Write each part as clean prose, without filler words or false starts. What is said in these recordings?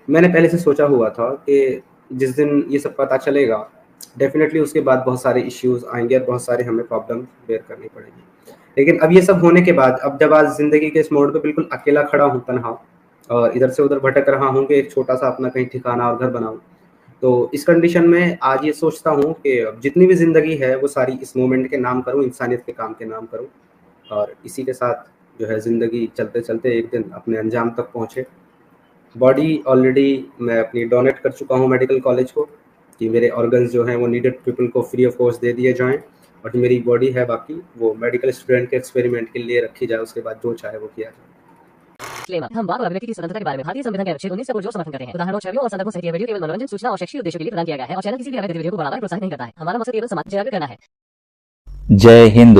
मैंने पहले से सोचा हुआ था कि जिस दिन ये सब पता चलेगा, डेफ़िनेटली उसके बाद बहुत सारे इश्यूज़ आएँगे और बहुत सारे हमें प्रॉब्लम बेयर करनी पड़ेगी। लेकिन अब ये सब होने के बाद, अब जब आज ज़िंदगी के इस मोड़ पे बिल्कुल अकेला खड़ा हूँ, तन्हा, और इधर से उधर भटक रहा हूँ कि एक छोटा-सा अपना कहीं ठिकाना और घर बनाऊँ। तो इस कंडीशन में आज ये सोचता हूँ कि अब जितनी भी ज़िंदगी है वो सारी इस मोमेंट के नाम करूँ, इंसानियत के काम के नाम करूँ, और इसी के साथ जो है ज़िंदगी चलते-चलते एक दिन अपने अंजाम तक पहुँचे। बॉडी ऑलरेडी मैं अपनी डोनेट कर चुका हूँ मेडिकल कॉलेज को, कि मेरे ऑर्गन्स जो हैं वो नीडेड पीपल को फ्री ऑफ कॉस्ट दे दिए जाएँ, और जो मेरी बॉडी है बाकी वो मेडिकल स्टूडेंट के एक्सपेरिमेंट के लिए रखी जाए, उसके बाद जो चाहे वो किया जाए। हम वाक और अभिव्यक्ति की स्वतंत्रता के बारे में भारतीय संविधान के अनुच्छेद 19 से पुरजोर समर्थन करते हैं। उदाहरणों, छवियों और संदर्भों सहित यह वीडियो केवल मनोरंजन, सूचना और शैक्षिक उद्देश्यों के लिए प्रदान किया गया है और चैनल किसी भी अवैध गतिविधियों को बढ़ावा या प्रोत्साहित नहीं करता है। हमारा मकसद केवल समाज जागरूक करना है। जय हिंद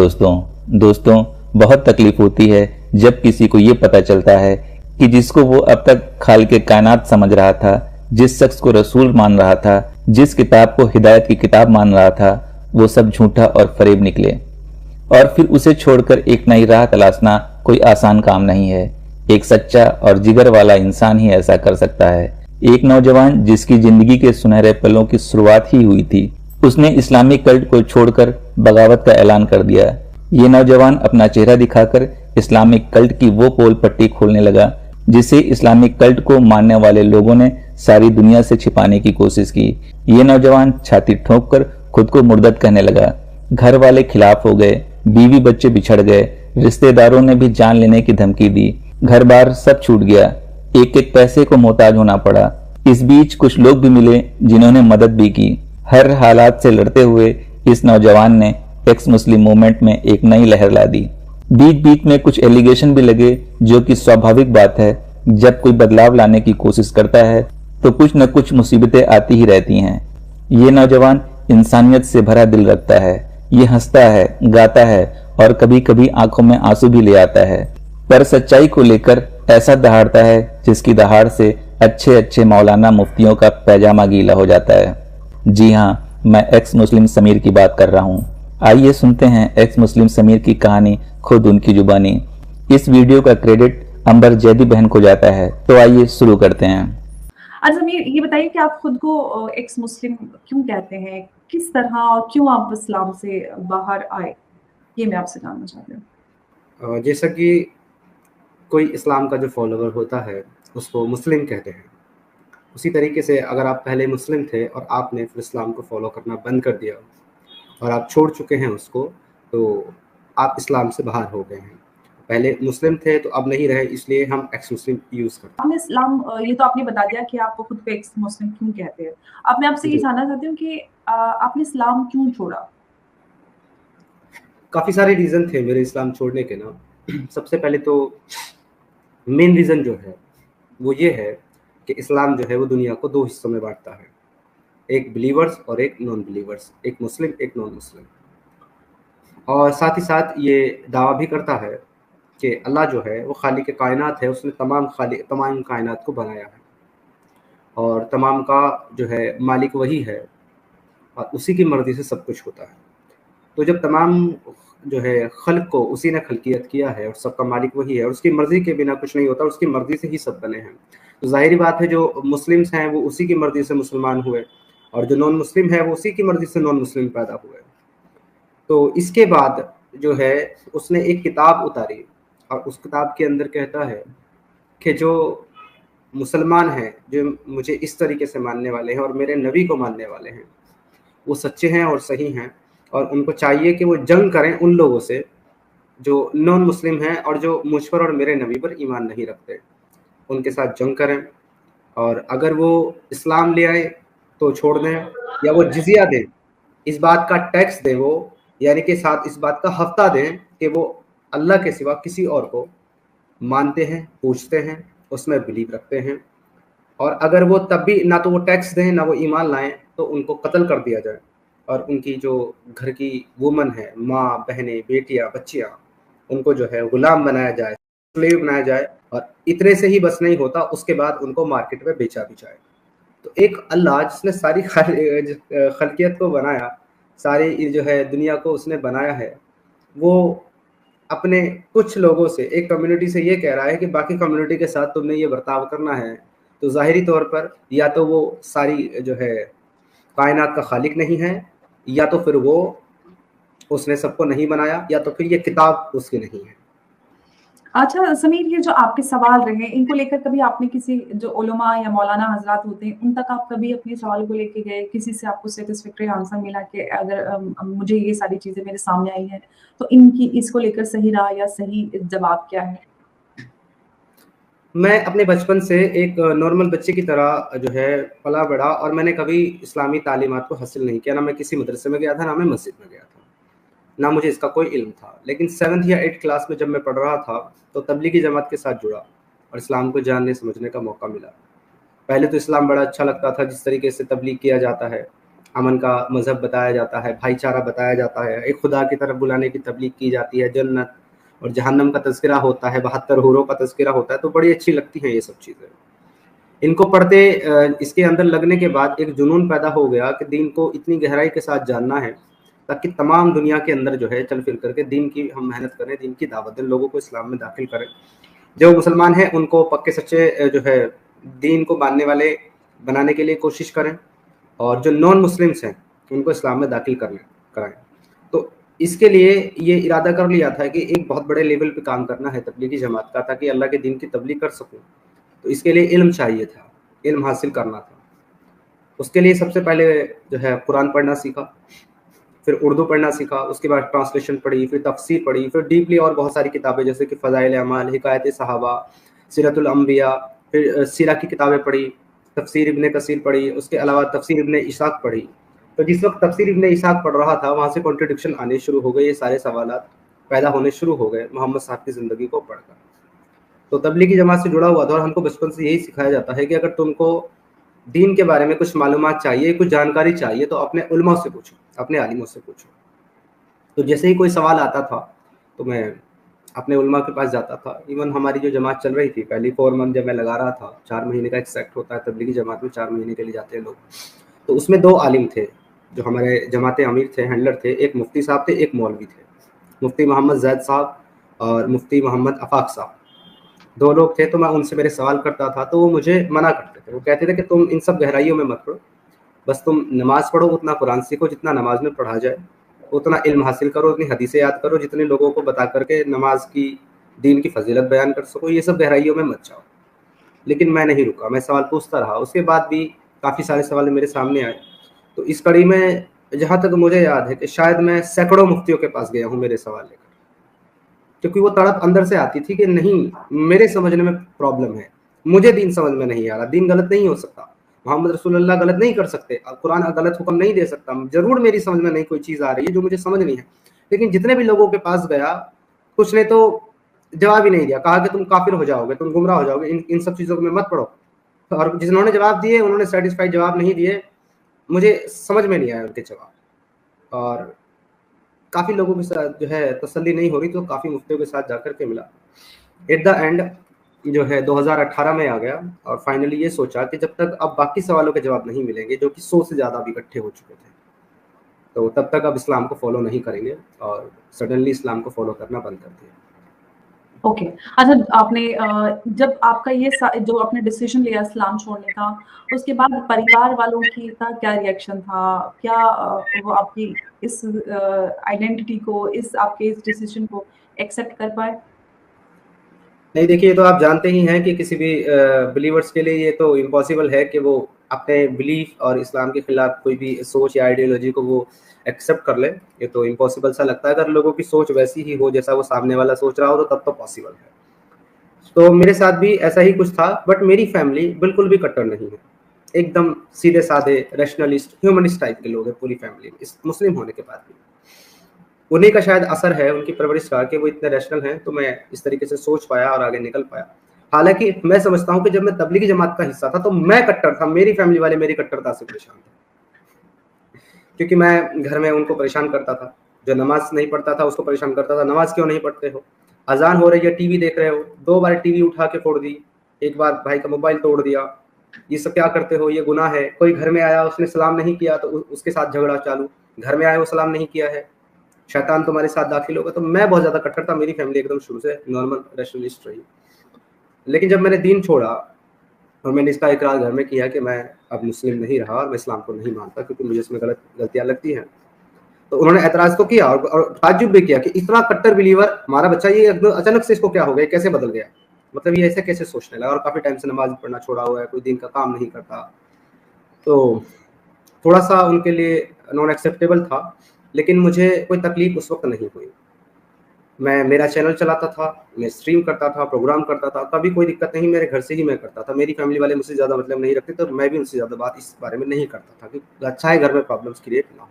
दोस्तों, बहुत तकलीफ होती है जब किसी को ये पता चलता है कि जिसको वो अब तक खाल के कायनात समझ रहा था, जिस शख्स को रसूल मान रहा था, जिस किताब को हिदायत की किताब मान रहा था, वो सब झूठा और फरेब निकले। और फिर उसे छोड़कर एक नई राह तलाशना कोई आसान काम नहीं है। एक सच्चा और जिगर वाला इंसान ही ऐसा कर सकता है। एक नौजवान जिसकी जिंदगी के सुनहरे पलों की शुरुआत ही हुई थी, उसने इस्लामिक कल्ट को छोड़कर बगावत का ऐलान कर दिया। ये नौजवान अपना चेहरा दिखाकर इस्लामिक कल्ट की वो पोल पट्टी खोलने लगा जिसे इस्लामिक कल्ट को मानने वाले लोगों ने सारी दुनिया से छिपाने की कोशिश की। ये नौजवान छाती ठोंक कर खुद को मुर्दत कहने लगा। घर वाले खिलाफ हो गए, बीवी बच्चे बिछड़ गए, रिश्तेदारों ने भी जान लेने की धमकी दी, घर बार सब छूट गया, एक एक पैसे को मोहताज होना पड़ा। इस बीच कुछ लोग भी मिले जिन्होंने मदद भी की। हर हालात से लड़ते हुए इस नौजवान ने एक्स मुस्लिम मूवमेंट में एक नई लहर ला दी। बीच बीच में कुछ एलिगेशन भी लगे, जो कि स्वाभाविक बात है। जब कोई बदलाव लाने की कोशिश करता है तो कुछ न कुछ मुसीबतें आती ही रहती हैं। ये नौजवान इंसानियत से भरा दिल रखता है। ये हंसता है, गाता है और कभी कभी आंखों में आंसू भी ले आता है, पर सच्चाई को लेकर ऐसा दहाड़ता है जिसकी दहाड़ से अच्छे अच्छे मौलाना मुफ्तियों का पैजामा गीला हो जाता है। जी हाँ, मैं एक्स मुस्लिम समीर की बात कर रहा हूँ। आइए सुनते हैं एक्स मुस्लिम समीर की कहानी खुद उनकी जुबानी। इस वीडियो का क्रेडिट अंबर जैदी बहन को जाता है। तो आइए शुरू करते हैं। अच्छा, समीर, ये बताइए कि आप खुद को एक्स मुस्लिम क्यों कहते हैं? किस तरह और क्यों आप इस्लाम से बाहर आए? ये मैं आपसे जानना चाहती हूँ। जैसा कि कोई इस्लाम का जो फॉलोवर होता है उसको मुस्लिम कहते हैं, उसी तरीके से अगर आप पहले मुस्लिम थे और आपने फिर इस्लाम को फॉलो करना बंद कर दिया और आप छोड़ चुके हैं उसको, तो आप इस्लाम से बाहर हो गए हैं। पहले मुस्लिम थे तो अब नहीं रहे, इसलिए हम एक्स मुस्लिम यूज़ करते आपने इस्लाम ये तो आपने बता दिया कि आप खुद को एक्स मुस्लिम क्यों कहते हैं। अब मैं आपसे ये जी। जानना चाहती हूँ कि आपने इस्लाम क्यों छोड़ा? काफ़ी सारे रीज़न थे मेरे इस्लाम छोड़ने के ना। सबसे पहले तो मेन रीज़न जो है वो ये है कि इस्लाम जो है वो दुनिया को 2 हिस्सों में बाँटता है। एक बिलीवर्स और एक नॉन बिलीवर्स, एक मुस्लिम, एक नॉन मुस्लिम। और साथ ही साथ ये दावा भी करता है कि अल्लाह जो है वो खालिक कायनात है, उसने तमाम कायनात को बनाया है और तमाम का जो है मालिक वही है और उसी की मर्ज़ी से सब कुछ होता है। तो जब तमाम जो है खल्क को उसी ने खल्कियत किया है और सबका मालिक वही है और उसकी मर्ज़ी के बिना कुछ नहीं होता, उसकी मर्ज़ी से ही सब बने हैं। तो ज़ाहिर बात है जो मुस्लिम्स हैं वो उसी की मर्ज़ी से मुसलमान हुए और जो नॉन मुस्लिम है वो उसी की मर्ज़ी से नॉन मुस्लिम पैदा हुए। तो इसके बाद जो है उसने एक किताब उतारी और उस किताब के अंदर कहता है कि जो मुसलमान हैं, जो मुझे इस तरीके से मानने वाले हैं और मेरे नबी को मानने वाले हैं, वो सच्चे हैं और सही हैं और उनको चाहिए कि वो जंग करें उन लोगों से जो नॉन मुस्लिम हैं और जो मुझ पर और मेरे नबी पर ईमान नहीं रखते। उनके साथ जंग करें और अगर वो इस्लाम ले आए तो छोड़ दें या वो जिज़िया दें, इस बात का टैक्स दें वो, यानी कि साथ इस बात का हफ़्ता दें कि वो अल्लाह के सिवा किसी और को मानते हैं, पूजते हैं, उसमें बिलीव रखते हैं और अगर वो तब भी ना तो वो टैक्स दें, ना वो ईमान लाएँ, तो उनको कत्ल कर दिया जाए और उनकी जो घर की वुमन है, माँ, बहनें, बेटियाँ, बच्चियाँ, उनको जो है गुलाम बनाया जाए, स्लेव बनाया जाए और इतने से ही बस नहीं होता, उसके बाद उनको मार्केट में बेचा भी जाए। तो एक अल्लाह जिसने सारी खल्कियत को बनाया, सारी जो है दुनिया को उसने बनाया है, वो अपने कुछ लोगों से, एक कम्युनिटी से ये कह रहा है कि बाकी कम्युनिटी के साथ तुमने ये बर्ताव करना है तो ज़ाहिरी तौर पर या तो वो सारी जो है कायनात का खालिक नहीं है, या तो फिर वो उसने सबको नहीं बनाया, या तो फिर ये किताब उसकी नहीं है। अच्छा समीर, ये जो आपके सवाल रहे इनको लेकर कभी आपने किसी जो उलमा या मौलाना हजरात होते हैं उन तक आप कभी अपने सवाल को लेके गए, किसी से आपको सेटिस्फैक्टरी आंसर मिला कि अगर मुझे ये सारी चीजें मेरे सामने आई हैं तो इनकी इसको लेकर सही राह या सही जवाब क्या है? मैं अपने बचपन से एक नॉर्मल बच्चे की तरह जो है पला बढ़ा, और मैंने कभी इस्लामी तालीमात को हासिल नहीं किया। ना मैं किसी मदरसे में गया था, ना मैं मस्जिद में गया था, ना मुझे इसका कोई इल्म था। लेकिन 7th या 8th क्लास में जब मैं पढ़ रहा था तो तबलीगी जमात के साथ जुड़ा और इस्लाम को जानने समझने का मौका मिला। पहले तो इस्लाम बड़ा अच्छा लगता था, जिस तरीके से तबलीग किया जाता है, अमन का मज़हब बताया जाता है, भाईचारा बताया जाता है, एक खुदा की तरफ बुलाने की तबलीग की जाती है, जन्नत और जहन्नम का तज़किरा होता है, 72 हूरों का तज़किरा होता है, तो बड़ी अच्छी लगती हैं ये सब चीज़ें। इनको पढ़ते इसके अंदर लगने के बाद एक जुनून पैदा हो गया कि दीन को इतनी गहराई के साथ जानना है ताकि तमाम दुनिया के अंदर जो है चल फिर करके दीन की हम मेहनत करें, दीन की दावत दें, लोगों को इस्लाम में दाखिल करें। जो मुसलमान हैं उनको पक्के सच्चे जो है दीन को मानने वाले बनाने के लिए कोशिश करें, और जो नॉन मुस्लिम्स हैं उनको इस्लाम में दाखिल कराएं। तो इसके लिए ये इरादा कर लिया था कि एक बहुत बड़े लेवल पे काम करना है तबलीगी जमात का, ताकि अल्लाह के दीन की तबलीग कर सकूं। तो इसके लिए इल्म चाहिए था, इल्म हासिल करना था। उसके लिए सबसे पहले जो है कुरान पढ़ना सीखा, फिर उर्दू पढ़ना सीखा, उसके बाद ट्रांसलेशन पढ़ी, फिर तफसीर पढ़ी, फिर डीपली और बहुत सारी किताबें जैसे कि फ़ज़ाइल अमाल, हिकायत सहाबा, सीरतुल अंबिया, फिर सीरा की किताबें पढ़ी, तफसीर इब्न कसीर पढ़ी, उसके अलावा तफसीर इब्न इसाक पढ़ी। तो जिस वक्त तफसीर इब्न इसाक पढ़ रहा था वहाँ से कॉन्ट्रडिक्शन आने शुरू हो गए, ये सारे सवालात पैदा होने शुरू हो गए मोहम्मद साहब की ज़िंदगी को पढ़कर। तो तबलीगी जमात से जुड़ा हुआ था और हमको बचपन से यही सिखाया जाता है कि अगर तुमको दीन के बारे में कुछ मालूमात चाहिए, कुछ जानकारी चाहिए, तो अपने उलमा से पूछो, अपने आलिमों से पूछो। तो जैसे ही कोई सवाल आता था तो मैं अपने उलमा के पास जाता था। इवन हमारी जो जमात चल रही थी, पहली 4 मंथ जब मैं लगा रहा था, 4 महीने का एक सेक्ट होता है तबलीगी जमात में, 4 महीने के लिए जाते हैं लोग। तो उसमें 2 आलिम थे जो हमारे जमात अमीर थे, हैंडलर थे। एक मुफ्ती साहब थे, एक मौलवी थे, मुफ्ती मोहम्मद जैद साहब और मुफ्ती मोहम्मद आफाक साहब, 2 लोग थे। तो मैं उनसे मेरे सवाल करता था तो वो मुझे मना करते थे। वो कहते थे कि तुम इन सब गहराइयों में मत पढ़ो, बस तुम नमाज़ पढ़ो, उतना कुरान सीखो जितना नमाज में पढ़ा जाए, उतना इल्म हासिल करो, उतनी हदीसें याद करो जितने लोगों को बता करके नमाज की दीन की फजीलत बयान कर सको, ये सब गहराइयों में मत जाओ। लेकिन मैं नहीं रुका, मैं सवाल पूछता रहा। उसके बाद भी काफ़ी सारे सवाल मेरे सामने आए। तो इस कड़ी में जहाँ तक मुझे याद है कि शायद मैं सैकड़ों मुफ्तियों के पास गया हूँ मेरे सवाल लेकर, क्योंकि वो तड़प अंदर से आती थी कि नहीं, मेरे समझने में प्रॉब्लम है, मुझे दीन समझ में नहीं आ रहा, दीन गलत नहीं हो सकता, मोहम्मद रसूलुल्लाह गलत नहीं कर सकते, कुरान गलत हुक्म नहीं दे सकता, जरूर मेरी समझ में नहीं कोई चीज़ आ रही है जो मुझे समझ नहीं है। लेकिन जितने भी लोगों के पास गया, कुछ ने तो जवाब ही नहीं दिया, कहा कि तुम काफिर हो जाओगे, तुम गुमराह हो जाओगे, इन सब चीज़ों में मत पढ़ो। और जिन्होंने जवाब दिए उन्होंने सेटिस्फाइड जवाब नहीं दिए, मुझे समझ में नहीं आया उनके जवाब। और काफ़ी लोगों के साथ जो है तसल्ली नहीं हो रही, तो काफ़ी मुफ्तियों के साथ जाकर के मिला। एट द एंड जो है 2018 में आ गया और फाइनली ये सोचा कि जब तक अब बाकी सवालों के जवाब नहीं मिलेंगे, जो कि 100 से ज़्यादा अब इकट्ठे हो चुके थे, तो तब तक अब इस्लाम को फॉलो नहीं करेंगे, और सडनली इस्लाम को फॉलो करना बंद कर दिया। ओके। अच्छा, आपने जब आपका ये जो आपने डिसीजन लिया इस्लाम छोड़ने का, उसके बाद परिवार वालों की का क्या रिएक्शन था? क्या वो आपकी इस आइडेंटिटी को, इस आपके इस डिसीजन को एक्सेप्ट कर पाए? नहीं, देखिए, तो आप जानते ही हैं कि किसी भी बिलीवर्स के लिए ये तो इम्पॉसिबल है कि वो अपने बिलीफ और इस्लाम के खिलाफ कोई भी सोच या आइडियोलॉजी को वो एक्सेप्ट कर ले। ये तो इम्पॉसिबल सा लगता है। अगर लोगों की सोच वैसी ही हो जैसा वो सामने वाला सोच रहा हो, तो तब तो पॉसिबल है। तो मेरे साथ भी ऐसा ही कुछ था, बट मेरी फैमिली बिल्कुल भी कट्टर नहीं है, एकदम सीधे साधे रैशनलिस्ट ह्यूमनिस्ट टाइप के लोग हैं पूरी फैमिली में, इस मुस्लिम होने के बाद भी। उन्हीं का शायद असर है, उनकी परवरिश का, कि वो इतने रैशनल हैं, तो मैं इस तरीके से सोच पाया और आगे निकल पाया। हालांकि मैं समझता हूँ कि जब मैं तबलीगी जमात का हिस्सा था तो मैं कट्टर था, मेरी फैमिली वाले मेरी कट्टरता से परेशान थे, क्योंकि मैं घर में उनको परेशान करता था। जो नमाज नहीं पढ़ता था उसको परेशान करता था, नमाज क्यों नहीं पढ़ते हो, अजान हो रही है टीवी देख रहे हो, 2 बार टीवी उठा के फोड़ दी, एक बार भाई का मोबाइल तोड़ दिया, ये सब क्या करते हो, ये गुनाह है। कोई घर में आया उसने सलाम नहीं किया तो उसके साथ झगड़ा चालू, घर में आया वो सलाम नहीं किया है, शैतान तुम्हारे साथ दाखिल होगा। तो मैं बहुत ज़्यादा कट्टर था, मेरी फैमिली एकदम शुरू से नॉर्मल रैशनलिस्ट रही। लेकिन जब मैंने दीन छोड़ा और मैंने इसका इकरार घर में किया कि मैं अब मुस्लिम नहीं रहा और मैं इस्लाम को नहीं मानता क्योंकि मुझे इसमें गलतियाँ लगती हैं। तो उन्होंने एतराज़ तो किया और ताज्जुब भी किया कि इतना कट्टर बिलीवर हमारा बच्चा, ये अचानक से इसको क्या हो गया, कैसे बदल गया, मतलब ये ऐसे कैसे सोचने लगा, और काफ़ी टाइम से नमाज पढ़ना छोड़ा हुआ है, कोई दिन का काम नहीं करता। तो थोड़ा सा उनके लिए नॉन एक्सेप्टेबल था, लेकिन मुझे कोई तकलीफ उस वक्त नहीं हुई। मैं मेरा चैनल चलाता था, मैं स्ट्रीम करता था, प्रोग्राम करता था, कभी कोई दिक्कत नहीं, मेरे घर से ही मैं करता था। मेरी फैमिली वाले मुझसे ज़्यादा मतलब नहीं रखते, तो मैं भी उनसे ज़्यादा बात इस बारे में नहीं करता था कि अच्छा है घर में प्रॉब्लम्स क्रिएट ना हो।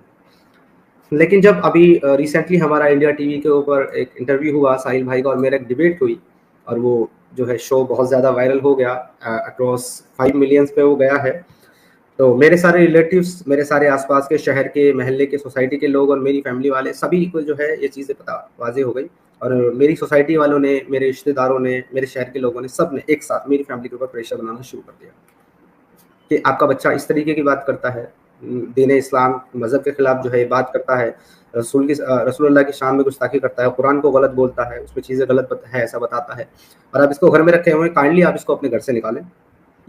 लेकिन जब अभी रिसेंटली हमारा इंडिया टीवी के ऊपर एक इंटरव्यू हुआ, साहिल भाई का और मेरा एक डिबेट हुई, और वो जो है शो बहुत ज़्यादा वायरल हो गया, अक्रॉस 5 मिलियंस पे वो गया है। तो मेरे सारे रिलेटिव्स, मेरे सारे आसपास के शहर के, महल्ले के, सोसाइटी के लोग और मेरी फैमिली वाले सभी को जो है ये चीज़ें पता वाज़े हो गई, और मेरी सोसाइटी वालों ने, मेरे रिश्तेदारों ने, मेरे शहर के लोगों ने, सब ने एक साथ मेरी फैमिली के ऊपर प्रेशर बनाना शुरू कर दिया कि आपका बच्चा इस तरीके की बात करता है, दीन इस्लाम मज़हब के खिलाफ जो है बात करता है, रसूलुल्लाह की शान में गुस्ताखी करता है, कुरान को गलत बोलता है, उसमें चीज़ें गलत है ऐसा बताता है, और आप इसको घर में रखे हुए हैं, काइंडली आप इसको अपने घर से निकालें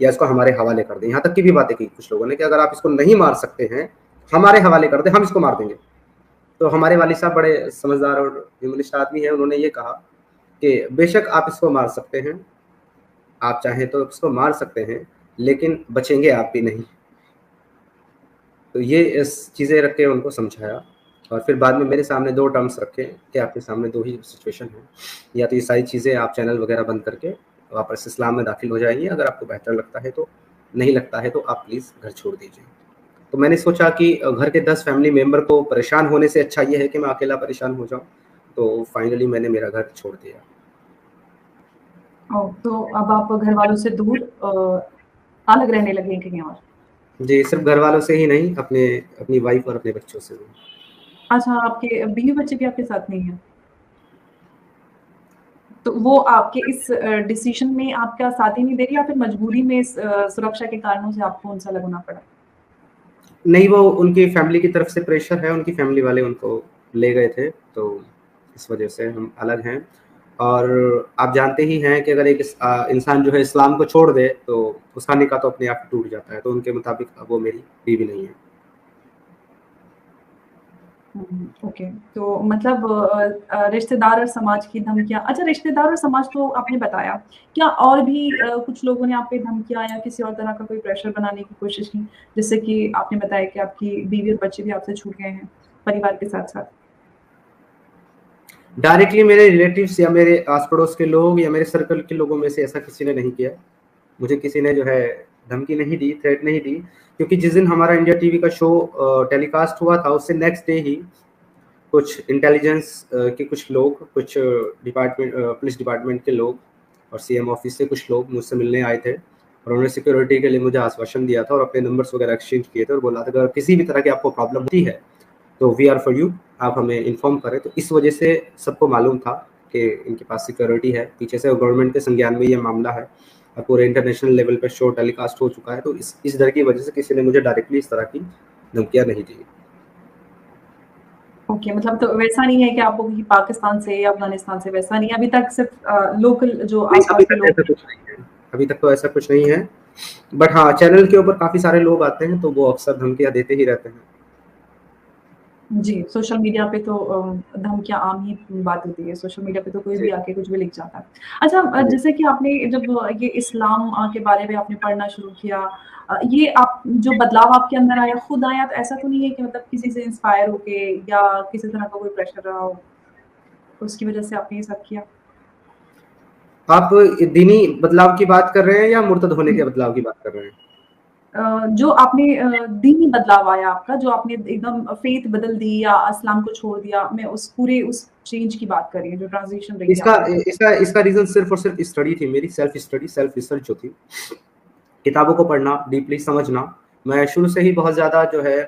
या इसको हमारे हवाले कर दें। यहाँ तक की भी बातें की कुछ लोगों ने कि अगर आप इसको नहीं मार सकते हैं, हमारे हवाले कर दें, हम इसको मार देंगे। तो हमारे वालिद साहब बड़े समझदार और ह्यूमनिस्ट आदमी हैं, उन्होंने ये कहा कि बेशक आप इसको मार सकते हैं, आप चाहें तो इसको मार सकते हैं, लेकिन बचेंगे आप भी नहीं। तो ये इस चीज़ें रख के उनको समझाया, और फिर बाद में मेरे सामने 2 टर्म्स रखे कि आपके सामने 2 ही सिचुएशन है, या तो ये सारी चीज़ें आप चैनल वगैरह बंद करके वापस इस्लाम में दाखिल हो जाइए, अगर आपको बेहतर लगता है तो, नहीं लगता है तो आप प्लीज़ घर छोड़ दीजिए। तो मैंने सोचा कि घर के 10 फैमिली मेंबर को परेशान होने से अच्छा ये है कि मैं अकेला परेशान हो जाऊँ, तो फाइनली मैंने मेरा घर छोड़ दिया। तो अब आप घर वालों से दूर अलग रहने लगे हैं कहीं और? जी, सिर्फ घर वालों से ही नहीं, अपनी वाइफ और अपने बच्चों से भी। अच्छा, आपके बीवी बच्चे भी आपके साथ नहीं हैं? तो वो आपके इस डिसीजन में आपका साथ ही नहीं दे रही, या फिर मजबूरी में इस सुरक्षा के कारणों से आपको उनसे अलग होना पड़ा? नहीं, वो उनकी फैमिली की तरफ से प्रेशर है, उनकी फैमिली वाले उनको ले गए थे, तो इस वजह से हम अलग हैं। और आप जानते ही हैं कि अगर एक इंसान जो है इस्लाम को छोड़ दे तो उसका निकाह तो अपने आप ही टूट जाता है, तो उनके मुताबिक अब वो मेरी बीवी नहीं है। ओके, तो मतलब रिश्तेदार और समाज की धमकियाँ, अच्छा रिश्तेदार और समाज तो आपने बताया, क्या और भी कुछ लोगों ने आप पे धमकियाँ या किसी और तरह का कोई प्रेशर बनाने की कोशिश की? जैसे कि आपने बताया कि आपकी बीवी और बच्चे भी आपसे छूट गए हैं, परिवार के साथ-साथ। डायरेक्टली मेरे रिलेटिव्स या मेरे आस-पड़ोस के लोग या मेरे सर्कल के लोगों में से ऐसा किसी ने नहीं किया। मुझे किसी ने जो है धमकी नहीं दी, थ्रेट नहीं दी, क्योंकि जिस दिन हमारा इंडिया टीवी का शो टेलीकास्ट हुआ था, उससे नेक्स्ट डे ही कुछ इंटेलिजेंस के कुछ लोग, कुछ पुलिस डिपार्टमेंट के लोग और सीएम ऑफिस से कुछ लोग मुझसे मिलने आए थे, और उन्होंने सिक्योरिटी के लिए मुझे आश्वासन दिया था और अपने नंबर्स वगैरह एक्सचेंज किए थे और बोला था अगर किसी भी तरह की आपको प्रॉब्लम होती है तो वी आर फॉर यू, आप हमें इन्फॉर्म करें। तो इस वजह से सबको मालूम था कि इनके पास सिक्योरिटी है पीछे से, गवर्नमेंट के संज्ञान में ये मामला है और पूरे इंटरनेशनल लेवल पर शो टेलीकास्ट हो चुका है। तो इस डर की वजह से किसी ने मुझे डायरेक्टली इस तरह की धमकियाँ नहीं दी। ओके, मतलब तो वैसा नहीं है कि आपको कहीं पाकिस्तान से या अफगानिस्तान से, वैसा नहीं है अभी तक, सिर्फ लोकल जो आसपास के लोग। अभी तक तो ऐसा कुछ नहीं है, बट हाँ चैनल के ऊपर काफी सारे लोग आते हैं तो वो अक्सर धमकियाँ देते ही रहते हैं। जी, सोशल मीडिया पे तो धमकियाँ आम ही बात होती है, सोशल मीडिया पे तो कोई भी आके कुछ भी लिख जाता है। अच्छा, जैसे कि आपने जब ये इस्लाम के बारे में आपने पढ़ना शुरू किया, ये आप जो बदलाव आपके अंदर आया, खुद आया, तो ऐसा तो नहीं है कि मतलब किसी से इंस्पायर होके या किसी तरह का कोई प्रेशर रहा हो, उसकी वजह से आपने ये सब किया? आप दीनी बदलाव की बात कर रहे हैं या मुर्तद होने के बदलाव की बात कर रहे हैं? जो आपने दीनी बदलाव आया आपका, जो आपने एकदम फेथ बदल दी या इस्लाम को छोड़ दिया, मैं उस पूरे उस चेंज की बात कर रही हूँ, जो ट्रांजिशन रही इसका आपकी। इसका इसका रीजन सिर्फ और सिर्फ स्टडी थी, मेरी सेल्फ स्टडी, सेल्फ रिसर्च जो थी, किताबों को पढ़ना, डीपली समझना। मैं शुरू से ही बहुत ज़्यादा जो है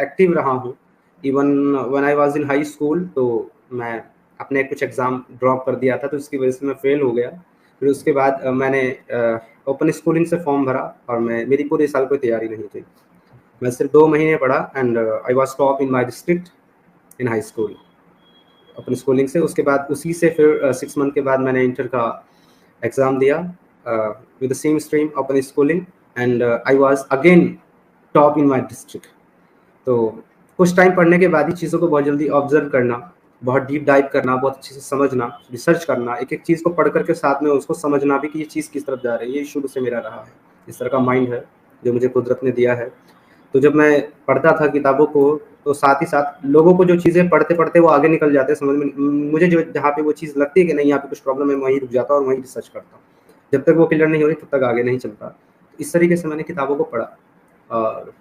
एक्टिव रहा हूँ। Even when I was in high school तो मैं अपने कुछ एग्ज़ाम ड्रॉप कर दिया था, तो इसकी वजह से मैं फेल हो गया। फिर उसके बाद मैंने ओपन स्कूलिंग से फॉर्म भरा और मेरी पूरे साल कोई तैयारी नहीं थी। मैं सिर्फ 2 महीने पढ़ा and I was top in my district in high school open schooling से। उसके बाद उसी से फिर 6 मंथ के बाद मैंने इंटर का एग्ज़ाम दिया with the same stream upon schooling, and I was again top in my district. तो कुछ टाइम पढ़ने के बाद ही चीज़ों को बहुत जल्दी ऑब्जर्व करना, बहुत डीप डाइव करना, बहुत अच्छे से समझना, रिसर्च करना, एक-एक चीज़ को पढ़ कर के साथ में उसको समझना भी कि ये चीज़ किस तरफ जा रही है, ये शुरू से मेरा रहा है। इस तरह का माइंड है जो मुझे कुदरत ने दिया है। तो जब मैं पढ़ता था किताबों को, तो साथ ही साथ लोगों को जो चीज़ें पढ़ते-पढ़ते वो आगे निकल जाते हैं समझ में, मुझे जो जहाँ पे वो चीज़ लगती है कि नहीं यहाँ पे कुछ प्रॉब्लम है, मैं वहीं रुक जाता हूँ और वहीं रिसर्च करता हूँ। जब तक वो क्लियर नहीं हो रही तब तक आगे नहीं चलता। इस तरीके से मैंने किताबों को पढ़ा और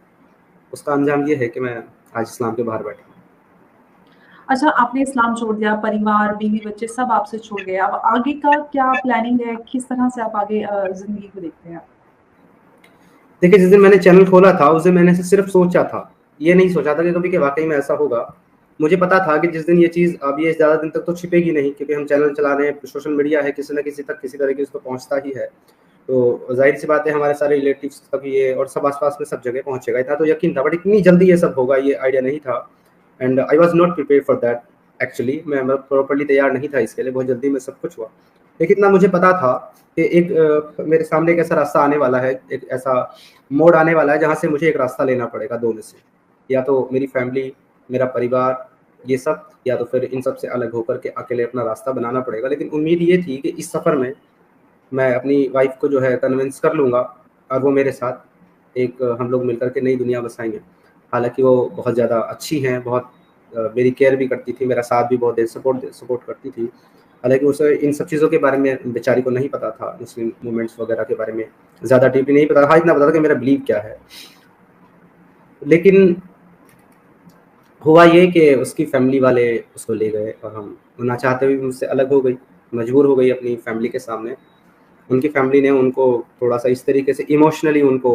उसका अंजाम ये है कि मैं आज इस्लाम के बाहर बैठा हूँ। अच्छा, आपने इस्लाम छोड़ दिया, परिवार, बीवी, बच्चे सब आपसे छोड़ गए। अब आगे का क्या प्लानिंग है? किस तरह से आप आगे ज़िंदगी को देखते हैं? देखिए, जिस दिन मैंने चैनल खोला था उस दिन मैंने सिर्फ सोचा था, ये नहीं सोचा था कि कभी कि वाक़ई में ऐसा होगा। मुझे पता था कि जिस दिन ये चीज़, अब ये ज़्यादा दिन तक तो छिपेगी नहीं क्योंकि हम चैनल चला रहे हैं, सोशल मीडिया है, किसी न किसी तक किसी तरीके से तो पहुँचता ही है। तो ज़ाहिर-सी बात है हमारे सारे रिलेटिव्स तक ये और सब आस-पास में सब जगह पहुँचेगा। इतना तो यकीन था, बट इतनी जल्दी ये सब होगा ये आइडिया नहीं था, and I was not prepared for that actually. मैं मतलब प्रॉपर्ली तैयार नहीं था इसके लिए, बहुत जल्दी में सब कुछ हुआ। लेकिन इतना मुझे पता था कि एक मेरे सामने एक ऐसा रास्ता आने वाला है, एक ऐसा मोड़ आने वाला है जहाँ से मुझे एक रास्ता लेना पड़ेगा, दो में से। या तो मेरी फैमिली, मेरा परिवार, ये सब, या तो फिर इन सब से अलग होकर के अकेले अपना रास्ता बनाना पड़ेगा। लेकिन उम्मीद ये थी कि इस सफ़र में मैं अपनी वाइफ़ को जो है कन्विंस कर लूँगा और वो मेरे साथ एक हम लोग मिलकर के नई दुनिया बसाएँगे। हालाँकि वो बहुत ज़्यादा अच्छी हैं, बहुत मेरी केयर भी करती थी, मेरा साथ भी बहुत सपोर्ट करती थी। हालाँकि उसे इन सब चीज़ों के बारे में बेचारी को नहीं पता था, मुस्लिम मूवमेंट्स वगैरह के बारे में ज़्यादा डीपली नहीं पता था। हाँ, इतना पता था कि मेरा बिलीव क्या है। लेकिन हुआ ये कि उसकी फैमिली वाले उसको ले गए और हम ना चाहते हुए भी मुझसे अलग हो गई, मजबूर हो गई अपनी फैमिली के सामने। उनकी फैमिली ने उनको थोड़ा-सा इस तरीके से इमोशनली उनको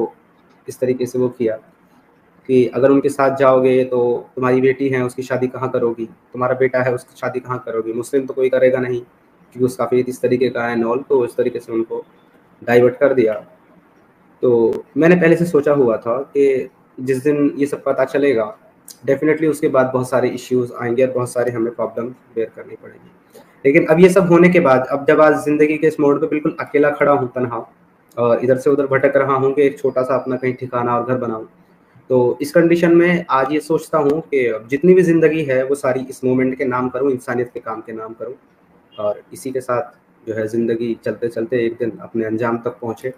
इस तरीके से वो किया कि अगर उनके साथ जाओगे तो तुम्हारी बेटी है, उसकी शादी कहाँ करोगी? तुम्हारा बेटा है, उसकी शादी कहाँ करोगी? मुस्लिम तो कोई करेगा नहीं क्योंकि उसका फ़ेथ इस तरीके का है एंड ऑल, तो इस तरीके से उनको डाइवर्ट कर दिया। तो मैंने पहले से सोचा हुआ था कि जिस दिन ये सब पता चलेगा, डेफ़िनेटली उसके बाद बहुत सारे इश्यूज़ आएँगे और बहुत सारे हमें प्रॉब्लम बेयर करनी पड़ेगी। लेकिन अब ये सब होने के बाद, अब जब आज ज़िंदगी के इस मोड़ पे बिल्कुल अकेला खड़ा हूँ, तन्हा, और इधर से उधर भटक रहा हूँ कि एक छोटा-सा अपना कहीं ठिकाना और घर बनाऊँ। तो इस कंडीशन में आज ये सोचता हूँ कि अब जितनी भी ज़िंदगी है वो सारी इस मोमेंट के नाम करूँ, इंसानियत के काम के नाम करूँ, और इसी के साथ जो है ज़िंदगी चलते-चलते एक दिन अपने अंजाम तक पहुँचे।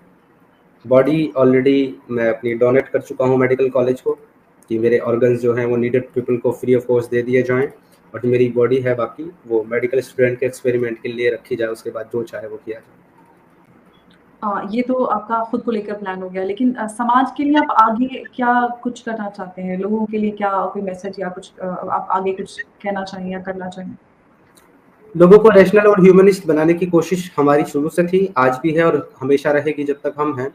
बॉडी ऑलरेडी मैं अपनी डोनेट कर चुका हूँ मेडिकल कॉलेज को कि मेरे ऑर्गन्स जो हैं वो नीडेड पीपल को फ्री ऑफ कॉस्ट दे दिए जाएँ, और जो मेरी बॉडी है बाकी वो मेडिकल स्टूडेंट के एक्सपेरिमेंट के लिए रखी जाए, उसके बाद जो चाहे वो किया जाए। ये तो आपका खुद को लेकर प्लान हो गया, लेकिन समाज के लिए आप आगे क्या कुछ करना चाहते हैं? लोगों के लिए क्या कोई मैसेज या कुछ आप आगे कुछ कहना चाहें या करना चाहें? लोगों को रैशनल और ह्यूमनिस्ट बनाने की कोशिश हमारी शुरू से थी, आज भी है और हमेशा रहेगी जब तक हम हैं।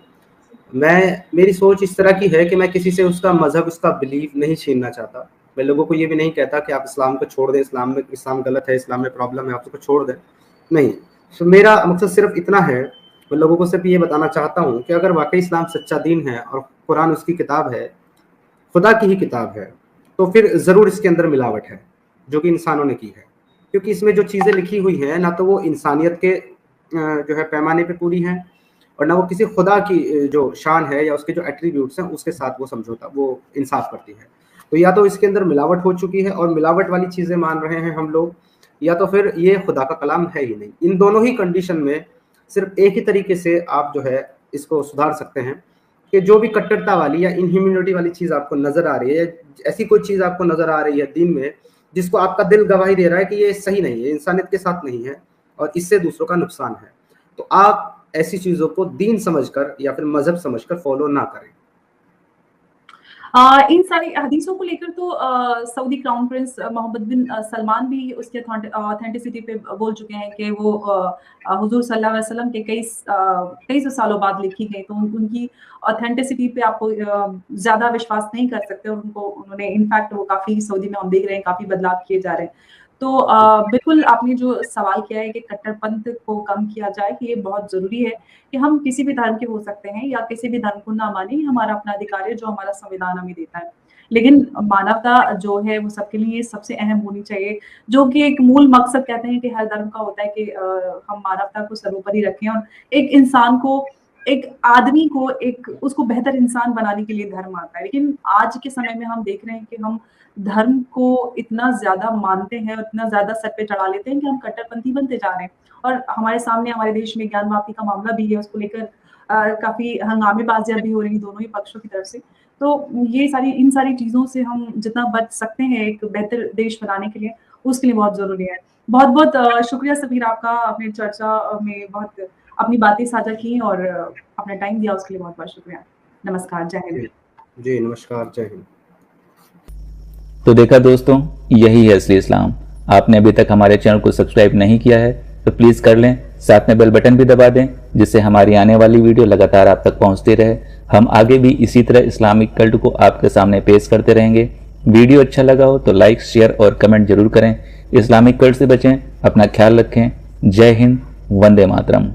मेरी सोच इस तरह की है कि मैं किसी से उसका मज़हब, उसका बिलीफ नहीं छीनना चाहता। मैं लोगों को ये भी नहीं कहता कि आप इस्लाम को छोड़ दें, इस्लाम गलत है, इस्लाम में प्रॉब्लम है, आप उसको छोड़ दें। नहीं, तो मेरा मकसद सिर्फ इतना है, मैं लोगों को सिर्फ ये बताना चाहता हूँ कि अगर वाक़ई इस्लाम सच्चा दीन है और कुरान उसकी किताब है, खुदा की ही किताब है, तो फिर ज़रूर इसके अंदर मिलावट है, जो कि इंसानों ने की है। क्योंकि इसमें जो चीज़ें लिखी हुई हैं, ना तो वो इंसानियत के जो है पैमाने पे पूरी हैं, और ना वो किसी खुदा की जो शान है या उसके जो एट्रीब्यूट्स हैं उसके साथ वो समझौता, वो इंसाफ करती है। तो या तो इसके अंदर मिलावट हो चुकी है और मिलावट वाली चीज़ें मान रहे हैं हम लोग, या तो फिर ये खुदा का कलाम है ही नहीं। इन दोनों ही कंडीशन में सिर्फ एक ही तरीके से आप जो है इसको सुधार सकते हैं कि जो भी कट्टरता वाली या इनह्यूमैनिटी वाली चीज़ आपको नज़र आ रही है, या ऐसी कोई चीज़ आपको नज़र आ रही है दीन में जिसको आपका दिल गवाही दे रहा है कि ये सही नहीं है, इंसानियत के साथ नहीं है और इससे दूसरों का नुकसान है, तो आप ऐसी चीज़ों को दीन समझकर या फिर मज़हब समझकर फॉलो ना करें। इन सारी हदीसों को लेकर तो सऊदी क्राउन प्रिंस मोहम्मद बिन सलमान भी उसके ऑथेंटिसिटी पे बोल चुके हैं कि वो हुजूर सल्लल्लाहु अलैहि वसल्लम के कई सौ सालों बाद लिखी गई, तो उनकी ऑथेंटिसिटी पे आपको ज़्यादा विश्वास नहीं कर सकते, और उन्होंने इनफैक्ट वो काफ़ी सऊदी में हम देख रहे हैं काफ़ी बदलाव किए जा रहे हैं। तो बिल्कुल आपने जो सवाल किया है कि कट्टरपंथ को कम किया जाए, कि ये बहुत ज़रूरी है कि हम किसी भी धर्म के हो सकते हैं या किसी भी धर्म को ना माने, हमारा अपना अधिकार है जो हमारा संविधान हमें देता है। लेकिन मानवता जो है वो सबके लिए सबसे अहम होनी चाहिए, जो कि एक मूल मकसद कहते हैं कि हर धर्म का होता है कि हम मानवता को सर्वोपरि रखें और एक इंसान को, एक आदमी को, एक उसको बेहतर इंसान बनाने के लिए धर्म आता है। लेकिन आज के समय में हम देख रहे हैं कि हम धर्म को इतना ज़्यादा मानते हैं और इतना ज़्यादा सर पे चढ़ा लेते हैं कि हम कट्टरपंथी बनते जा रहे हैं। और हमारे सामने हमारे देश में ज्ञान वापी का मामला भी है, उसको लेकर काफ़ी हंगामेबाज़ियाँ भी हो रही हैं दोनों ही पक्षों की तरफ से। तो इन सारी चीज़ों से हम जितना बच सकते हैं एक बेहतर देश बनाने के लिए, उसके लिए बहुत ज़रूरी है। बहुत-बहुत शुक्रिया समीर आपका, अपनी चर्चा में बहुत अपनी बातें साझा की और अपना टाइम दिया, उसके लिए बहुत-बहुत शुक्रिया। नमस्कार, जय हिंद। जी नमस्कार, जय हिंद। तो देखा दोस्तों, यही है असली इस्लाम। आपने अभी तक हमारे चैनल को सब्सक्राइब नहीं किया है तो प्लीज़ कर लें, साथ में बेल बटन भी दबा दें, जिससे हमारी आने वाली वीडियो लगातार आप तक पहुंचती रहे। हम आगे भी इसी तरह इस्लामिक कल्ट को आपके सामने पेश करते रहेंगे। वीडियो अच्छा लगा हो तो लाइक, शेयर और कमेंट जरूर करें। इस्लामिक कल्ट से बचें, अपना ख्याल रखें। जय हिंद, वंदे मातरम।